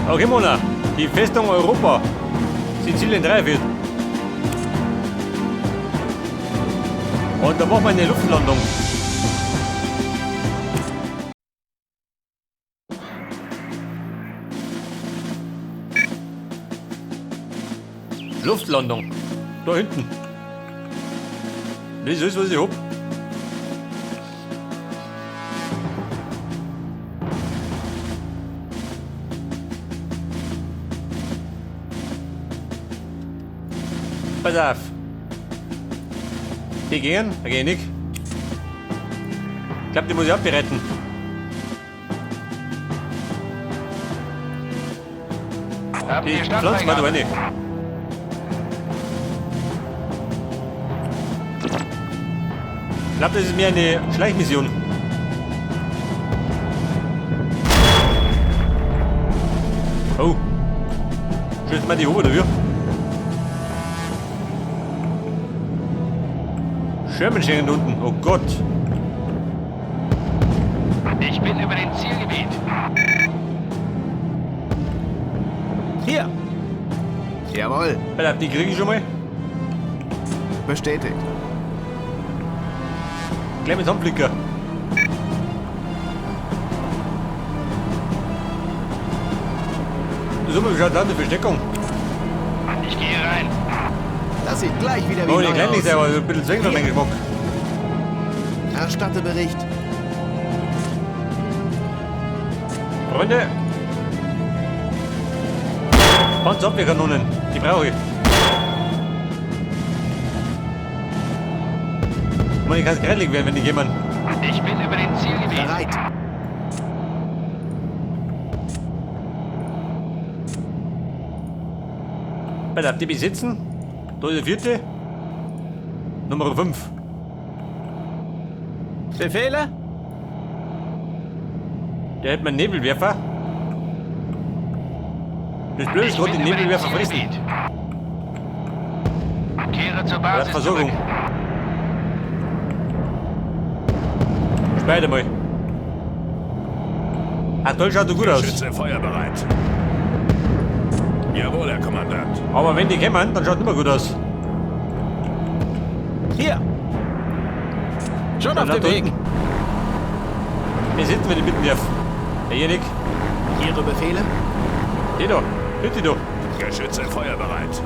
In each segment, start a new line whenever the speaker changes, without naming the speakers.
Okay, Mona. Die Festung Europa. Sizilien 3 Und da machen wir eine Luftlandung. Luftlandung. Da hinten. Das ist, was ich hab. Pass auf. Die gehen, da geh ich nicht. Ich glaube, die muss ich abbereiten. Die pflanzen wir da rein. Ich glaube, das ist mehr eine Schleichmission. Oh. Schützt mal die Hohe dafür. Sherman stehen unten. Oh Gott.
Ich bin über dem Zielgebiet.
Hier. Jawohl.
Bleib, die kriege ich schon mal.
Bestätigt.
Gleich mit Handblicker. So mal geschaut an, die Versteckung.
Ich gehe rein.
Das sieht gleich wieder wie
Oh, die
neu
kleine ist
aus.
aber ein bisschen zwingend für meinen Geschmack.
Erstatte Bericht.
Freunde. Panzerabwehrkanonen. Die brauche ich. Man, ich kann es grätlich werden, wenn ich jemand.
Ich bin über dem Zielgebiet.
Bereit.
Bleib, die besitzen. Da ist der vierte. Nummer 5.
Befehle?
Der hat meinen Nebelwerfer. Das Blöde ist,
Ich
gerade den
bin über dem
Nebelwerfer fressen.
Zielgebiet. Kehre zur
Er hat
Basis
Versorgung.
zurück.
Beide mal. Ach, toll, schaut so gut aus.
Schütze feuerbereit. Jawohl, Herr Kommandant.
Aber wenn die kommen, dann schaut es immer gut aus.
Hier. Schon auf
Na,
dem
da
Weg.
unten. Wir sitzen, wenn ich bitten darf. Herr Jenik.
Ihre Befehle?
Die da. Bitte da.
Geschütze feuerbereit.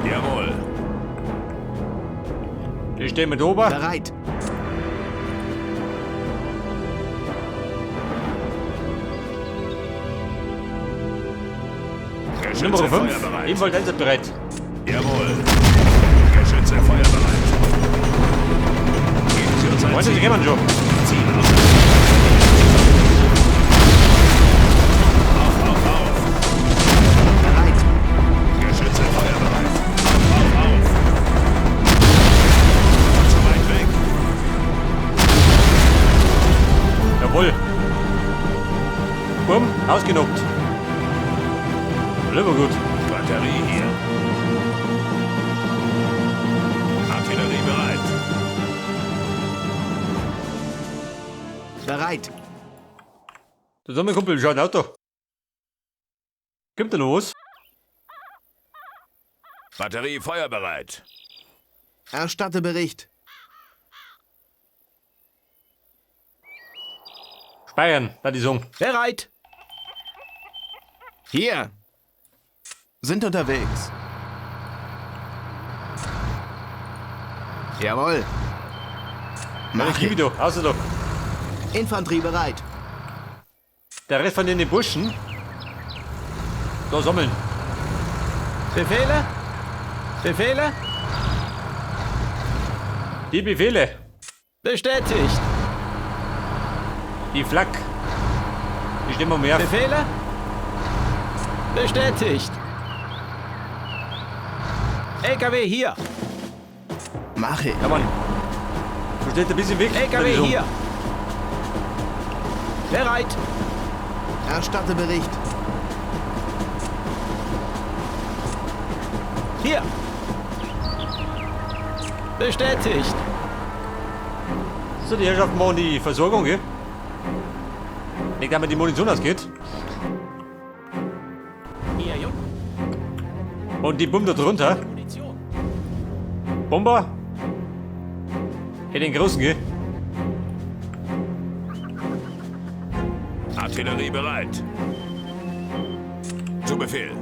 Jawohl.
Die stehen mit oben.
Bereit.
Nummer
Geschütze
5.
feuerbereit.
Ebenfalls einsatzbereit.
Jawohl. Geschütze feuerbereit. Gehen Sie uns ein
Freunde, sie
Ziel.
kommen schon.
Ziel aus. Auf.
Bereit.
Geschütze feuerbereit. Auf. Zu weit weg.
Jawohl. Bumm, ausgenockt. Lieber gut.
Batterie hier. Artillerie bereit.
Bereit.
Zusammen, Kumpel, schau ein Auto. Kommt da noch was?
Batterie feuerbereit.
Erstatte Bericht.
Speichern, da die Song.
Bereit. Hier. Sind unterwegs. Jawohl.
Mach ich wieder, außer da.
Infanterie bereit.
Der Rest von den Buschen. Da sammeln.
Befehle? Befehle?
Die Befehle.
Bestätigt.
Die Flak. Die stehen wir mehr.
Befehle? Bestätigt. LKW hier. Mache.
Ja, Mann. Du stehst ein bisschen weg. da die
LKW
Song.
hier. Bereit. Erstatte Bericht. Hier. Bestätigt.
So, die Herrschaften machen die Versorgung, gell? Nicht, dass mir die Munition ausgeht. Und die Bombe da drunter. Bomber. Hey, den großen, gell?
Artillerie bereit. Zu Befehl.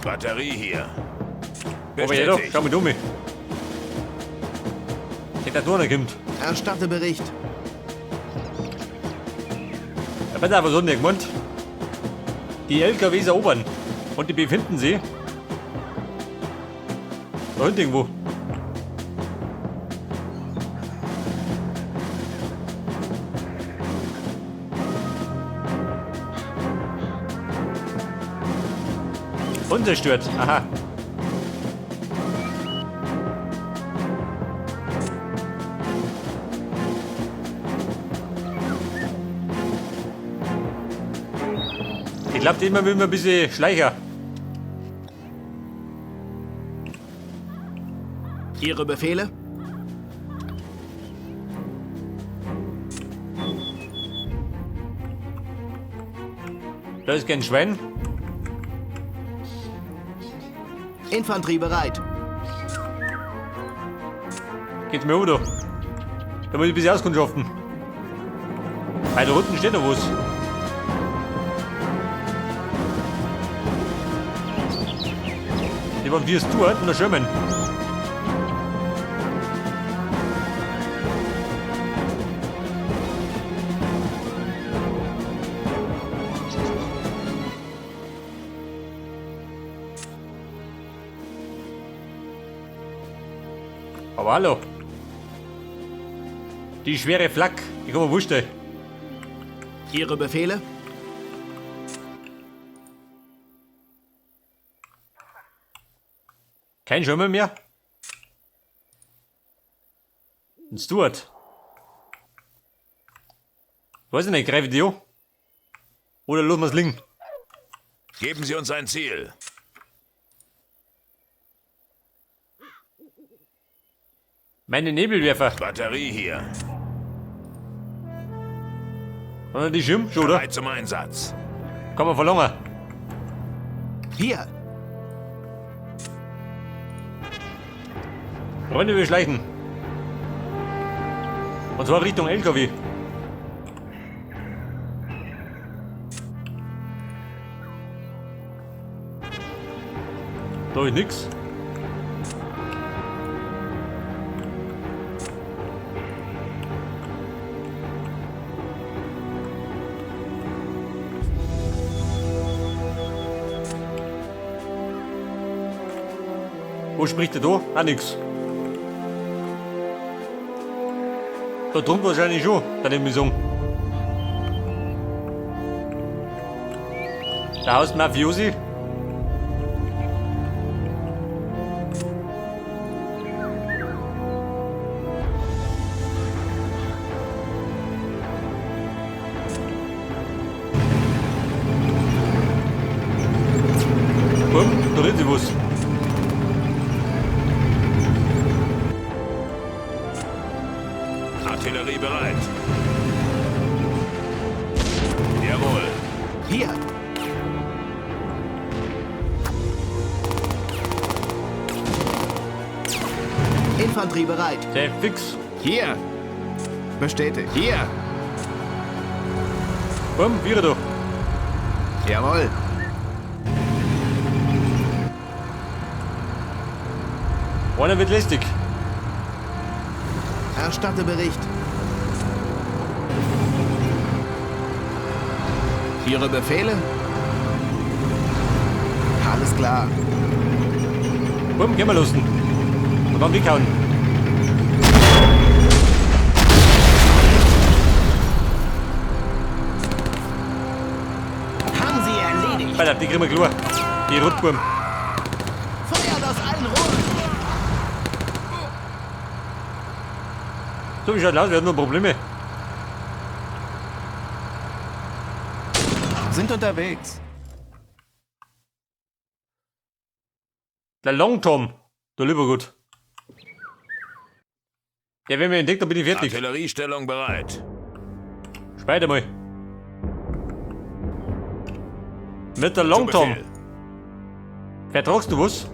Batterie hier.
Aber ja doch,
Bestätigt.
schau mal dumm. Die da drunter kommt.
Erstatte Bericht.
Ja, pass auf, was hat denn der gemeint? Die LKWs erobern. Und die befinden sie da hinten irgendwo. Unzerstört. Aha. Ich glaube, immer will man ein bisschen Schleicher.
Ihre Befehle?
Da ist kein Schwein.
Infanterie bereit.
Geht's mir oder? Da muss ich ein bisschen auskundschaften. Bei der unten steht noch was. Die waren wie es tut und noch schwimmen. Aber hallo. Die schwere Flak, die kann man wusste.
Ihre Befehle?
Kein Schwimmer mehr. Ein Stuart. Weiß ich nicht, greife die an. Oder lassen wir es liegen.
Geben Sie uns ein Ziel.
Meine Nebelwerfer.
Batterie hier.
Oder die Schirm, schon, oder?
Bereit zum Einsatz.
Kann man verlangen.
Hier.
Freunde, wir schleichen. Und zwar Richtung LKW. Da ist nix. Wo spricht der da? Ah, nix. Da drunten wahrscheinlich schon, dann nehme ich sagen. Da haust Mafiosi. Komm, da redet sie was.
Artillerie bereit. Jawohl.
Hier. Infanterie bereit.
Sehr fix.
Hier. Bestätigt. Hier.
Komm, wieder doch.
Jawohl.
Einer wird lästig.
Erstatte Bericht. Ihre Befehle? Alles klar.
Komm, gehen wir los. Und dann weghauen.
Haben Sie erledigt.
Alter, die kriegen wir klar. Die Rotburm.
Feuert aus allen Rohren.
So wie schaut aus, wir haben nur Probleme.
Sind unterwegs.
Der Long Tom. Der lieber gut. Ja, wenn wir entdeckt, dann bin ich fertig.
Artilleriestellung bereit.
Speiter mal. Mit der
Zu
Longtom.
Befehl.
Vertragst du was?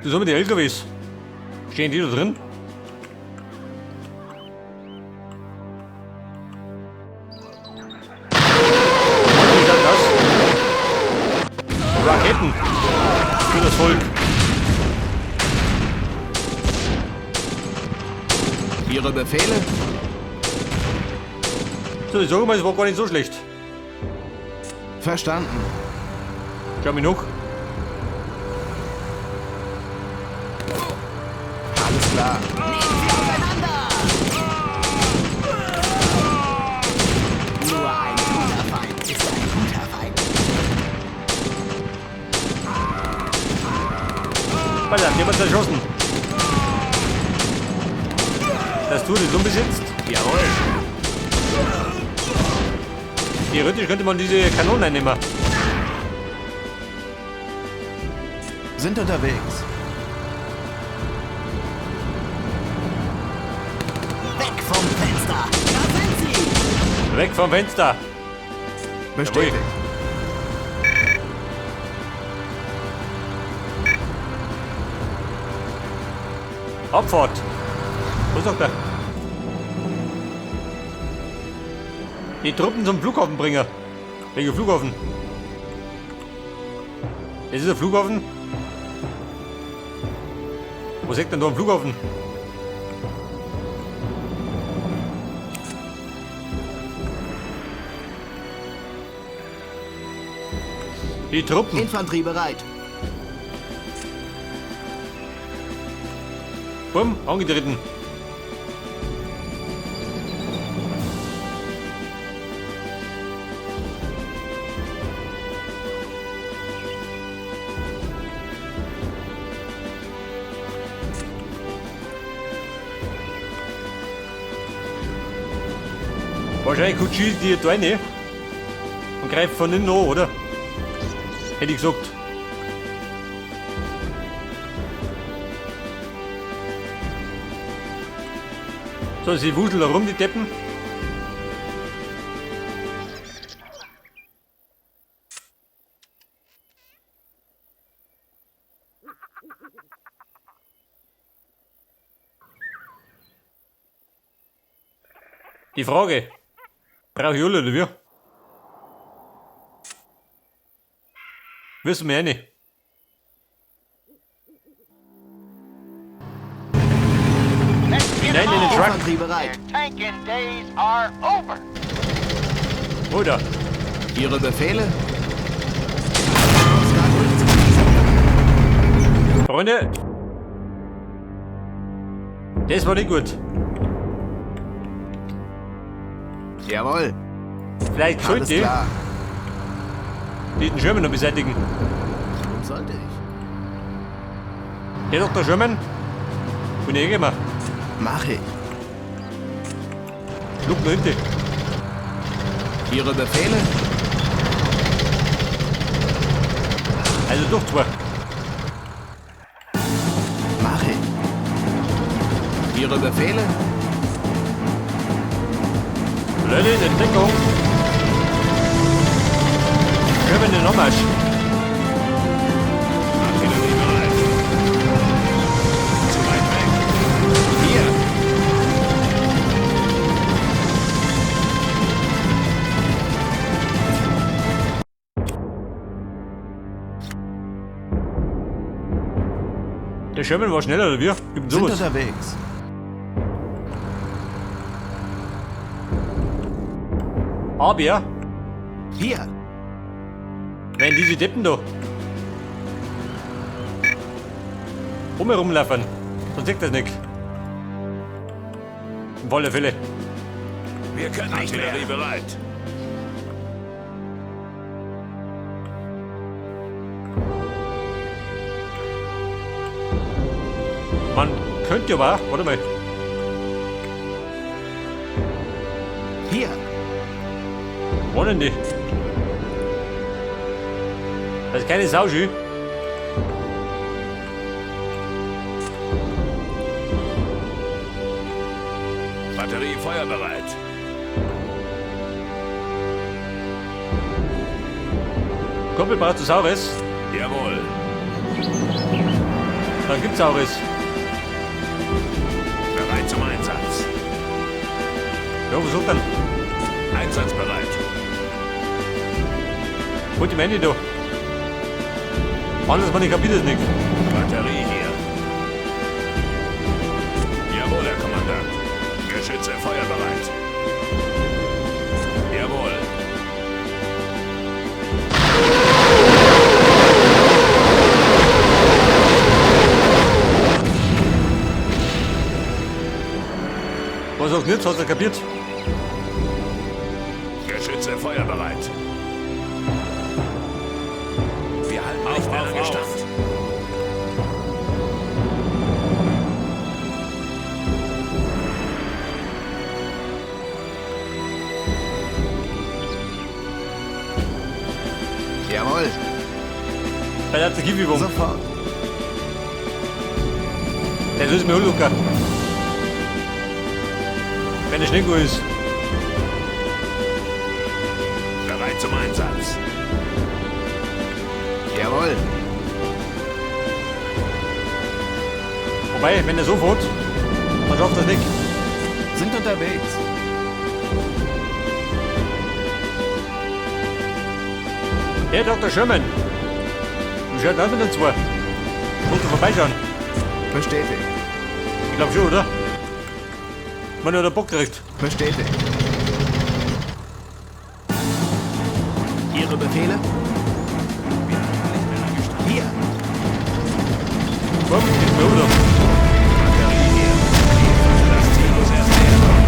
Du so mit den LKWs. Stehen die da drin? Wie ist das? Raketen. Für das Volk.
Ihre Befehle?
So, ich sage mal, es war gar nicht so schlecht.
Verstanden.
Schau mich noch.
Alles klar. Nur ein guter Feind ist ein guter Feind.
Verdammt, jemand zerschossen. Das tut ist unbeschützt.
Jawohl.
Theoretisch könnte man diese Kanonen einnehmen.
Sind unterwegs. Weg vom Fenster. Da sind sie.
Weg vom Fenster.
Bestätigt.
Abfahrt. Was sagt er? Die Truppen zum Flughafen bringen. Welcher Flughafen? Ist es der Flughafen? Wo sagt denn da ein Flughafen? Die Truppen.
Infanterie bereit.
Bumm, angetreten. Wahrscheinlich guckt sie die da rein und greift von innen an, oder? Hätte ich gesagt. So, sie wuseln da rum, die Deppen. Die Frage. Brauche ich alle, oder wie? Wissen wir ja nicht. Hinein in den Truck.
Infanterie bereit.
Tanking days are over.
Oder?
Ihre Befehle?
Freunde. Das war nicht gut.
Jawohl.
Vielleicht
Alles
sollte ich
klar.
den Schirmen noch beseitigen.
Warum sollte ich?
Der Dr. Schirmen. Und ich mal.
Mach ich.
Schluck nach hinten.
Ihre Befehle?
Also durch zwei.
Mach ich. Ihre Befehle?
Leute, in Deckung. Schirmen in den Anmarsch.
Artillerie bereit. Zu weit weg.
Hier.
Der Schirmen war schneller, oder wie? Gibt
Sind
sowas.
unterwegs.
Aber,
Hier.
wenn diese Deppen da rumlaufen, dann sieht das nicht. Auf alle Fälle.
Wir können Artillerie bereit.
Man könnte aber, warte mal,
Hier.
wo denn die? Das ist keine Sau, schön.
feuerbereit.
Kumpel, brauchst du Saures?
Jawohl.
Dann gibt's Saures.
Bereit zum Einsatz.
Ja, versuch dann.
Einsatzbereit.
Hol die Handy da. Anders man, ich kapiert es nicht.
Batterie hier. Jawohl, Herr Kommandant. Geschütze feuerbereit. Jawohl.
Was auch nicht, hast du kapiert?
Geschütze feuerbereit. Wir halten nicht mehr lange stand.
Jawohl.
Bei der Zivilübung.
Sofort.
Das ist mir Luca. Wenn der Schnee gut ist.
Bereit zum Einsatz.
Jawohl.
Wobei, wenn der so fährt, dann schafft das nicht.
Sind unterwegs.
Hey, Dr. Sherman. Du schaust auch mit uns zwei. Musst du vorbeischauen.
Bestätigt.
Ich glaube schon, oder? Wenn er Bock kriegt.
Bestätigt. Ihre Befehle? Hier.
Komm, gib mir oder?
Batterie hier. Das Ziel muss erst näher kommen.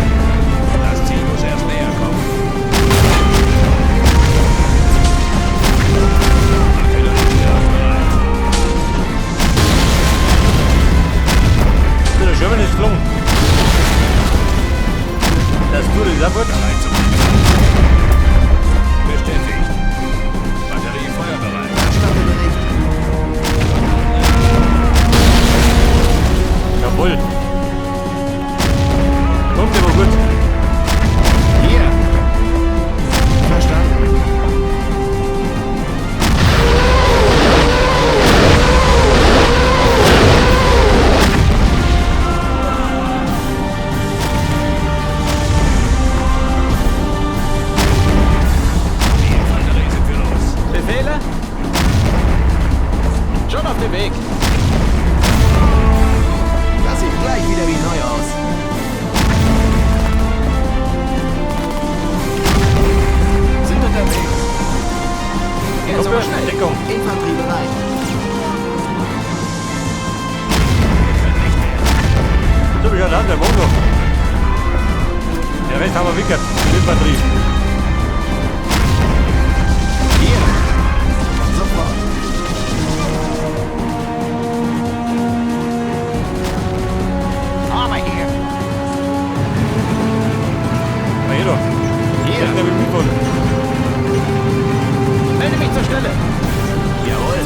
Das Ziel muss erst näher kommen.
Der Sherman ist gelungen. Das tut es ab.
Bereit zum Einsatz. Bestätigt. Batterie feuerbereit.
Startbericht.
Jawohl. Kommt aber gut.
Hier. Verstanden.
Die Infanterie sind für los.
Befehle? Schon auf dem Weg.
Das sieht gleich wieder wie neu aus. Sind unterwegs.
Jetzt aber schnell.
Deckung.
Infanterie bereit.
So, wie gesagt, der Wohn noch. Der Rest haben wir wickert. Die Infanterie.
Hier. Sofort.
Armor here.
Na hier doch.
Hier.
Der mit Mietwohn.
Melde mich zur Stelle.
Jawohl.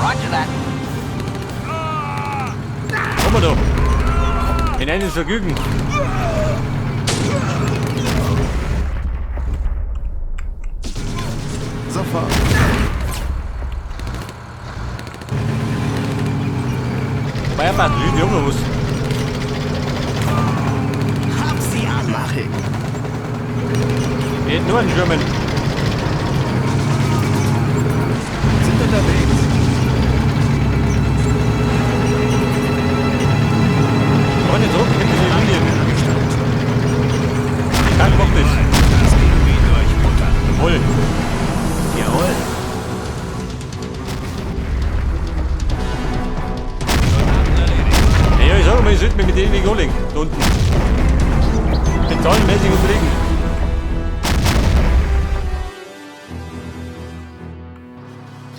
Roger that.
Kommen wir doch. Hinein ins Vergnügen.
Sofort.
Feierbad, die Junge muss.
Hab sie an. Mach ich.
Geht nur ein Sherman.
Sind unterwegs.
Freunde, zurück, hinter die Linie. Kein Bock nicht.
Das Ding wie durchbuttern.
Jawohl.
Jawohl.
Ja, ich sag mal, ich sollte mich mit denen nicht anlegen. Da unten. Bin zahlenmäßig unterlegen.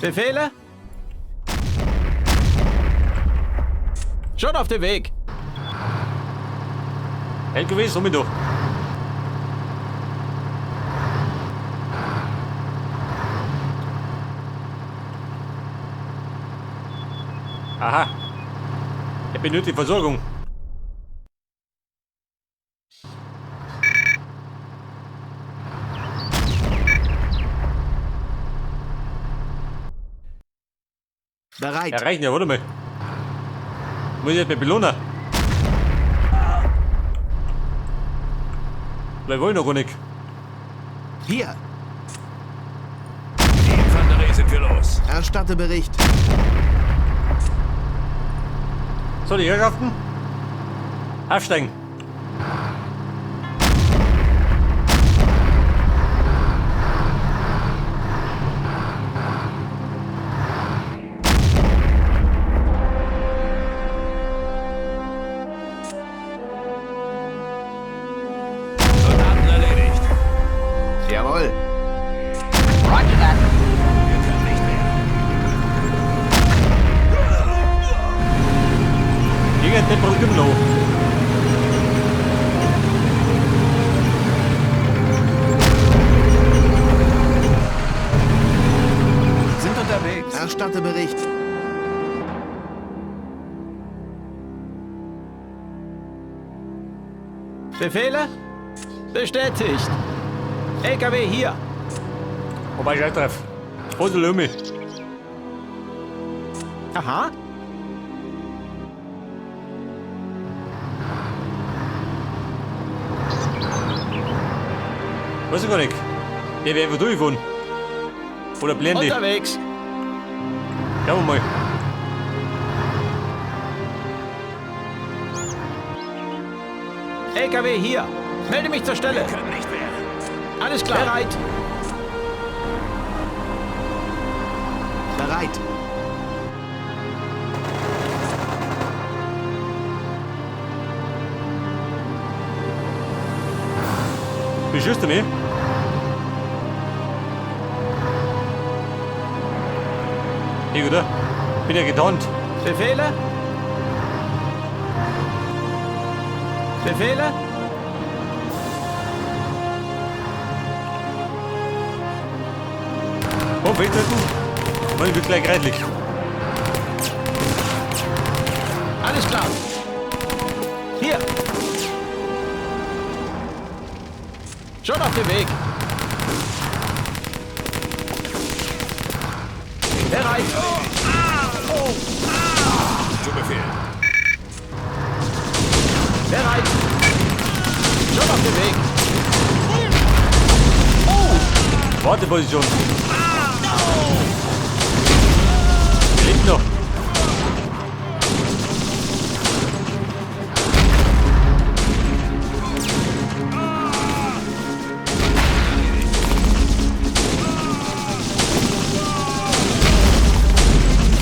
Befehle? Schon auf dem Weg.
LKW ist somit doch. Aha. Er benötigt Versorgung.
Bereit.
Erreichen, ja, warte mal. Muss ich jetzt mit Belohner? Vielleicht wollen wir noch gar nicht.
Hier.
Die Infanterie sind wir los.
Erstatte Bericht.
So, die Herrschaften. Aufsteigen.
Soldaten erledigt.
Jawohl.
Roger that.
Wir können nicht mehr.
Gegen den Brücken noch.
Sind unterwegs.
Erstatte Bericht.
Befehle? Bestätigt. LKW hier.
Wobei ich treff. Hose Lömi.
Aha.
Weiß ich gar nicht. Der wäre einfach durchgefahren. Oder blende.
Unterwegs.
Schauen wir mal.
LKW hier. Melde mich zur Stelle.
Wir können nicht mehr.
Alles klar. Bereit.
Bereit.
Beschüsst du mich? Hier, oder? Bin ja getarnt.
Befehle? Befehle?
Komm, wegdrücken. Man wird gleich reitlich.
Alles klar. Hier. Schon auf dem Weg. Bereit.
Zu Befehl.
Bereit. Schon auf dem Weg.
Warteposition. Lebt noch.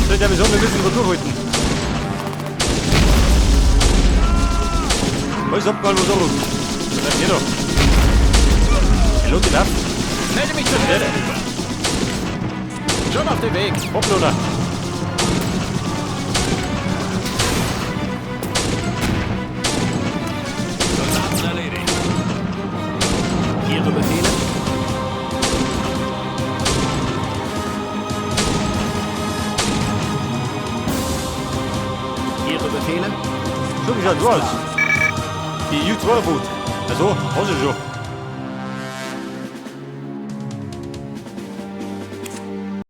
So, der Mission, wir müssen ihn durchhalten. Was habt ihr noch so? Das geht doch. Er lohnt ihn ab.
Melde mich zur Stelle. Schon auf dem Weg.
Hopploder.
Soldaten erledigt.
Ihre Befehle. Ihre Befehle.
So wie schaut so aus. Die U2-Boot. Also, Hause schon.